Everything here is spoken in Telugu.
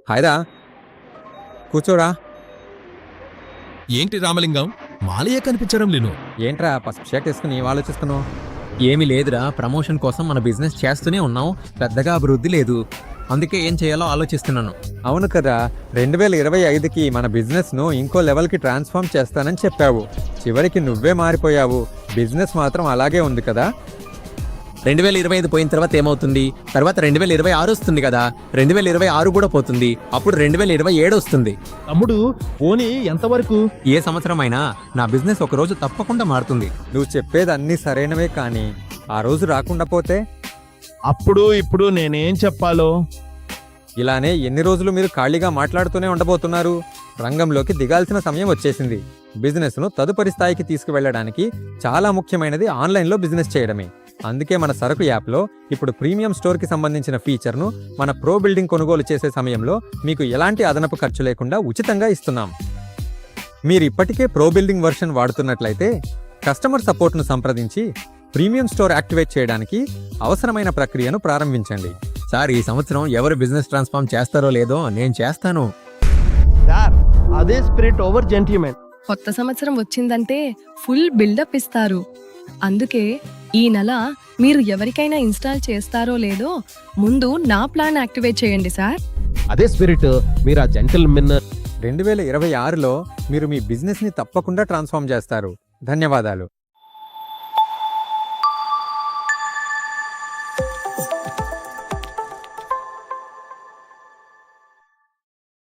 హాయ్రా, కూర్చోరా. ఏంటి రామలింగం, మాలయ్య కనిపించడం లేను. ఏంట్రా పసుపు షర్ట్ వేసుకుని ఆలోచిస్తున్నావు? ఏమీ లేదురా, ప్రమోషన్ కోసం మన బిజినెస్ చేస్తూనే ఉన్నాం, పెద్దగా అభివృద్ధి లేదు. అందుకే ఏం చేయాలో ఆలోచిస్తున్నాను. అవును కదా, 2025కి మన బిజినెస్ను ఇంకో లెవెల్కి ట్రాన్స్ఫార్మ్ చేస్తానని చెప్పావు. చివరికి నువ్వే మారిపోయావు. బిజినెస్ మాత్రం అలాగే ఉంది కదా. 2025 పోయిన తర్వాత ఏమవుతుంది? తర్వాత 2026 వస్తుంది కదా. 2026 కూడా పోతుంది, అప్పుడు 2027 వస్తుంది. తమ్ముడు, పోనీ ఎంతవరకు? ఏ సంవత్సరం అయినా నా బిజినెస్ ఒక రోజు తప్పకుండా మారుతుంది. నువ్వు చెప్పేది అన్నీ సరైనవే, కానీ ఆ రోజు రాకుండా పోతే? అప్పుడు ఇప్పుడు నేనేం చెప్పాలో? ఇలానే ఎన్ని రోజులు మీరు ఖాళీగా మాట్లాడుతూనే ఉండబోతున్నారు? రంగంలోకి దిగాల్సిన సమయం వచ్చేసింది. బిజినెస్ను తదుపరి స్థాయికి తీసుకువెళ్ళడానికి చాలా ముఖ్యమైనది ఆన్లైన్లో బిజినెస్ చేయడమే. అందుకే మన సరుకు యాప్లో ఇప్పుడు ప్రీమియం స్టోర్కి సంబంధించిన ఫీచర్ను మన ప్రో బిల్డింగ్ కొనుగోలు చేసే సమయంలో మీకు ఎలాంటి అదనపు ఖర్చు లేకుండా ఉచితంగా ఇస్తున్నాం. మీరు ఇప్పటికే ప్రో బిల్డింగ్ వర్షన్ వాడుతున్నట్లయితే కస్టమర్ సపోర్ట్ను సంప్రదించి ప్రీమియం స్టోర్ యాక్టివేట్ చేయడానికి అవసరమైన ప్రక్రియను ప్రారంభించండి. సార్, ఈ సంవత్సరం ఎవరు బిజినెస్ ట్రాన్స్ఫార్మ్ చేస్తారో లేదో నేను చేస్తాను. సార్, అదే స్పిరిట్ ఓవర్ జెంటిల్మెన్. కొత్త సంవత్సరం వచ్చిందంటే ఫుల్ బిల్డప్ ఇస్తారు. అందుకే ఈ నెల మీరు ఎవరికైనా ఇన్స్టాల్ చేస్తారో లేదో ముందు నా ప్లాన్ యాక్టివేట్ చేయండి సార్. అదే స్పిరిట్, మీరు ఆ జెంటిల్మెన్. 2026లో మీరు మీ బిజినెస్ని తప్పకుండా ట్రాన్స్ఫార్మ్ చేస్తారు. ధన్యవాదాలు.